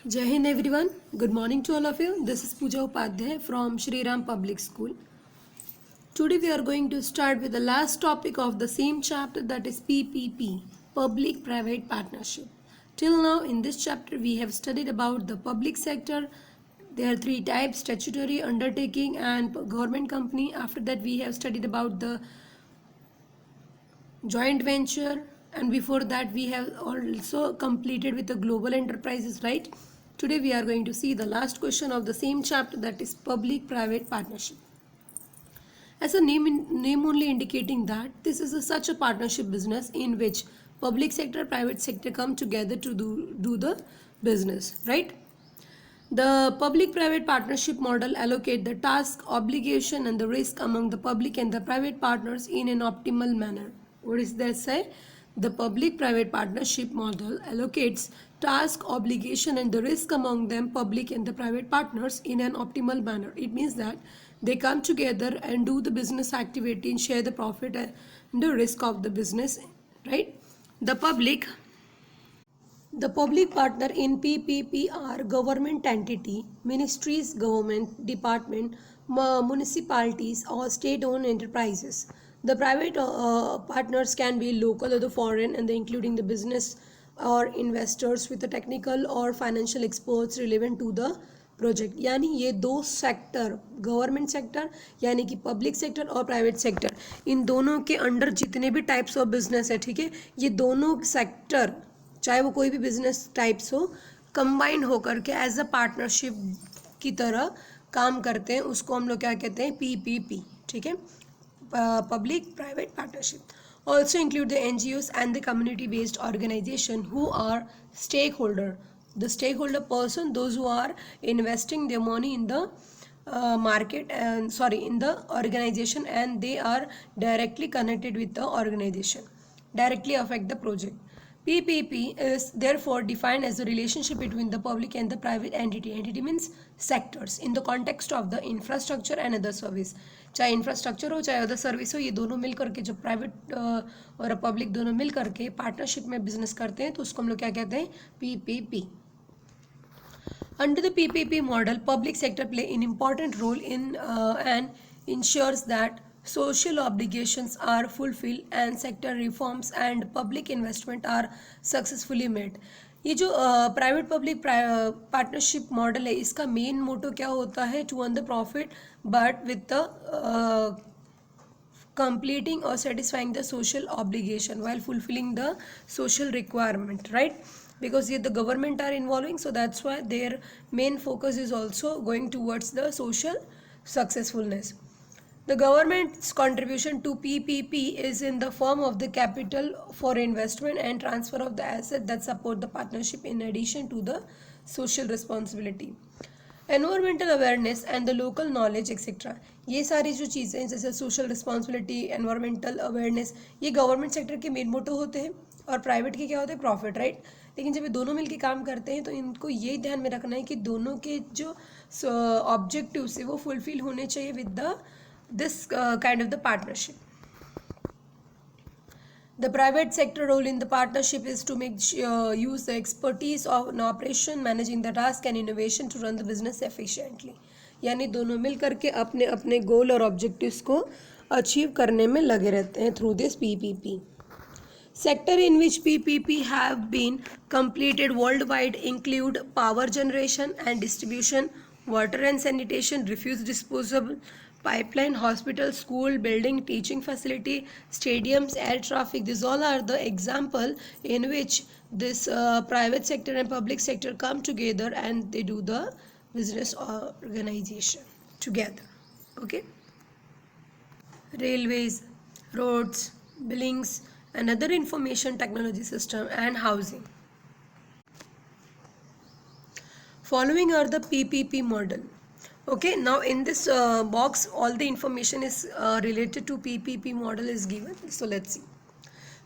Jai Hind everyone. Good morning to all of you. This is Pooja Upadhyay from Shri Ram Public School. Today we are going to start with the last topic of the same chapter, that is PPP, Public Private Partnership. Till now in this chapter we have studied about the public sector. There are three types: statutory, undertaking and government company. After that we have studied about the joint venture, and before that we have also completed with the global enterprises, right? Today we are going to see the last question of the same chapter, that is public private partnership. As a name only indicating that this is such a partnership business in which public sector private sector come together to do the business, right? The public-private partnership model allocate the task, obligation and the risk among the public and the private partners in an optimal manner. What does that say? The public-private partnership model allocates task, obligation and the risk among them, public and the private partners, in an optimal manner. It means that they come together and do the business activity and share the profit and the risk of the business, right? The public partner in PPP are government entity, ministries, government department, municipalities or state-owned enterprises. The private partners can be local or the foreign, and including the business or investors with the technical or financial experts relevant to the project. यानी ये दो sector, government sector यानी कि public sector और private sector, इन दोनों के under जितने भी टाइप्स ऑफ बिजनेस है, ठीक है, ये दोनों सेक्टर चाहे वो कोई भी बिजनेस टाइप्स हो, कंबाइंड होकर के एज अ पार्टनरशिप की तरह काम करते हैं, उसको हम लोग क्या कहते हैं? पीपीपी, ठीक है, public private partnership. Also include the NGOs and the community based organization who are stakeholder. The stakeholder person, those who are investing their money in the market and in the organization, and they are directly connected with the organization, directly affect the project. PPP is therefore defined as the relationship between the public and the private entity. Entity means sectors in the context of the infrastructure and other service. चाहे infrastructure हो चाहे other service हो, ये दोनों मिल करके, जो private और public दोनों मिल करके पार्टनरशिप में बिजनेस करते हैं, तो उसको हम लोग क्या कहते हैं? PPP. Under the PPP model, public sector play an important role in and ensures that social obligations are fulfilled and sector reforms and public investment are successfully made. ये जो प्राइवेट पब्लिक पार्टनरशिप मॉडल है, इसका main motto क्या होता है? To earn the profit but with the completing or satisfying the social obligation while fulfilling the social requirement, right? Because the government are involving, so that's why their main focus is also going towards the social successfulness. The government's contribution to PPP is in the form of the capital for investment and transfer of the asset that support the partnership in addition to the social responsibility. Environmental awareness and the local knowledge etcetera, ये सारी जो चीज़ें हैं जैसे social responsibility, environmental awareness, ये government sector के main motto होते हैं और प्राइवेट के क्या होते हैं? Profit, right? लेकिन जब ये दोनों मिलकर काम करते हैं तो इनको ये ध्यान में रखना है कि दोनों के जो ऑब्जेक्टिव्स है वो फुलफिल होने चाहिए with the this kind of the partnership. The private sector role in the partnership is to make use the expertise of an operation, managing the task and innovation to run the business efficiently. यानी दोनों मिल करके अपने अपने गोल और objectives को achieve करने में लगे रहते हैं through this PPP. Sector in which PPP have been completed worldwide include power generation and distribution, water and sanitation, refuse disposal, pipeline, hospital, school, building, teaching facility, stadiums, air traffic. These all are the example in which this private sector and public sector come together and they do the business organization together. Okay. Railways, roads, buildings, and other information technology system and housing. Following are the PPP model. Okay, now in this box all the information is related to PPP model is given. So let's see.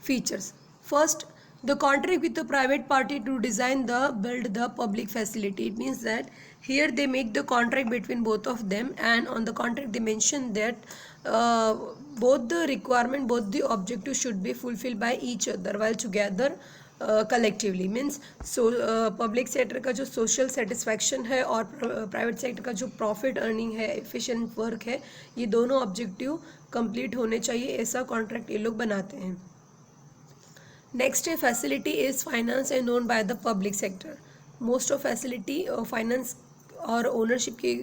Features. First, the contract with the private party to design the build the public facility. It means that here they make the contract between both of them, and on the contract they mention that both the requirement, both the objective should be fulfilled by each other while together collectively means public sector का जो social satisfaction है और private sector का जो profit earning है, efficient work है, ये दोनों ऑब्जेक्टिव कंप्लीट होने चाहिए, ऐसा कॉन्ट्रैक्ट ये लोग बनाते हैं. नेक्स्ट है facility is finance and own by the public sector. Most of facility finance और ओनरशिप की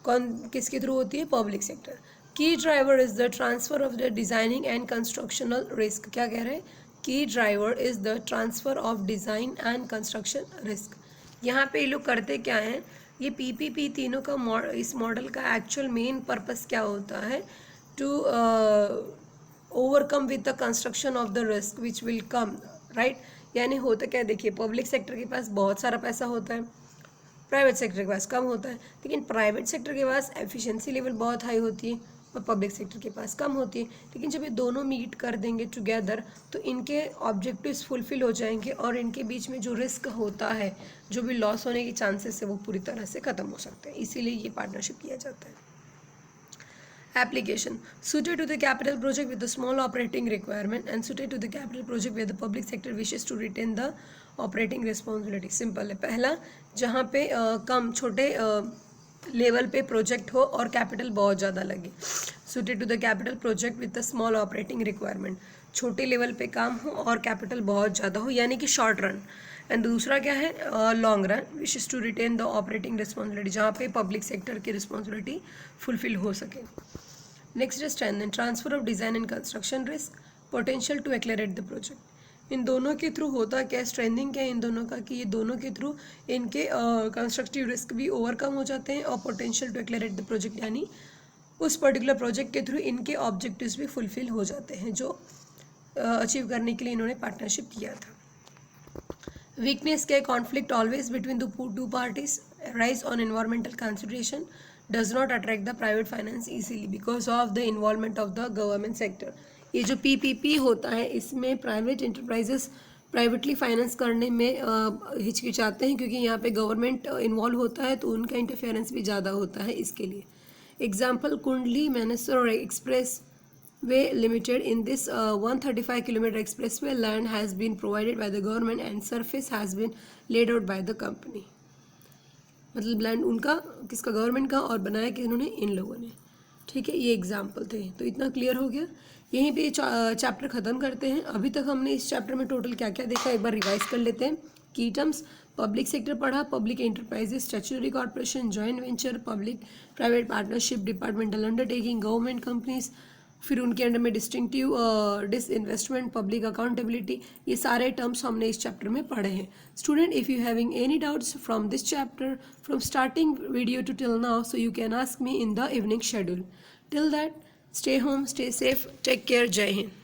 किसके थ्रू होती है? Public sector. Key driver is the transfer of the designing and constructional risk. क्या कह रहे हैं? Key driver is the transfer of design and construction risk. यहाँ पे ये लोग करते क्या हैं? ये पीपीपी तीनों का इस मॉडल का एक्चुअल मेन पर्पस क्या होता है? To overcome with the construction of the risk which will come, right. यानी होता क्या, देखिए पब्लिक सेक्टर के पास बहुत सारा पैसा होता है, प्राइवेट सेक्टर के पास कम होता है. लेकिन प्राइवेट सेक्टर के पास एफिशिएंसी लेवल बहुत हाई होती है और पब्लिक सेक्टर के पास कम होती है. लेकिन जब ये दोनों मीट कर देंगे टुगेदर तो इनके ऑब्जेक्टिव्स फुलफिल हो जाएंगे और इनके बीच में जो रिस्क होता है, जो भी लॉस होने के चांसेस है, वो पूरी तरह से ख़त्म हो सकते हैं. इसीलिए ये पार्टनरशिप किया जाता है. Application suited to the capital project with a small operating requirement and suited to the capital project where the public sector wishes to retain the operating responsibility. Simple है. पहला, जहाँ पे कम छोटे लेवल पे प्रोजेक्ट हो और कैपिटल बहुत ज़्यादा लगे. Suited to the capital project with a small operating requirement. छोटे लेवल पे काम हो और कैपिटल बहुत ज़्यादा हो, यानी कि शॉर्ट रन. एंड दूसरा क्या है? Long run, wishes to retain the operating responsibility, जहाँ पे पब्लिक सेक्टर की रिस्पॉन्सिबिलिटी फुलफिल हो सके. Next is strength and transfer of design and construction risk, potential to accelerate the project. इन दोनों के थ्रू होता क्या? स्ट्रेंथिंग क्या है इन दोनों का कि ये दोनों के थ्रू इनके कंस्ट्रक्टिव रिस्क भी ओवरकम हो जाते हैं और potential to accelerate the project, यानी उस पर्टिकुलर प्रोजेक्ट के थ्रू इनके ऑब्जेक्टिव्स भी फुलफिल हो जाते हैं जो अचीव करने के लिए इन्होंने पार्टनरशिप किया था. वीकनेस क्या है? Conflict always between the two parties, rise on environmental consideration, does not attract the private finance easily because of the involvement of the government sector. ये जो पीपीपी होता है इसमें प्राइवेट इंटरप्राइजेस प्राइवेटली फाइनेंस करने में हिचकिचाते हैं क्योंकि यहाँ पे गवर्नमेंट इन्वॉल्व होता है तो उनका इंटरफेरेंस भी ज़्यादा होता है. इसके लिए example Kundli Manesar expressway limited. In this 135 kilometer expressway, land has been provided by the government and surface has been laid out by the company. मतलब लैंड उनका, किसका? गवर्नमेंट का, और बनाया कि इन्होंने इन लोगों ने. ठीक है, ये एग्जाम्पल थे. तो इतना क्लियर हो गया. यहीं पे चैप्टर ख़त्म करते हैं. अभी तक हमने इस चैप्टर में टोटल क्या क्या देखा एक बार रिवाइज कर लेते हैं. की टर्म्स, पब्लिक सेक्टर पढ़ा, public enterprises, statutory corporation, joint venture, public private partnership, departmental undertaking, government companies, फिर उनके अंडर में डिस्टिंक्टिव डिसइन्वेस्टमेंट, पब्लिक अकाउंटेबिलिटी, ये सारे टर्म्स हमने इस चैप्टर में पढ़े हैं. Student, if you having any doubts from this chapter from starting video to till now, so you can ask me in the evening schedule. Till that, stay home, stay safe, take care, Jai Hind.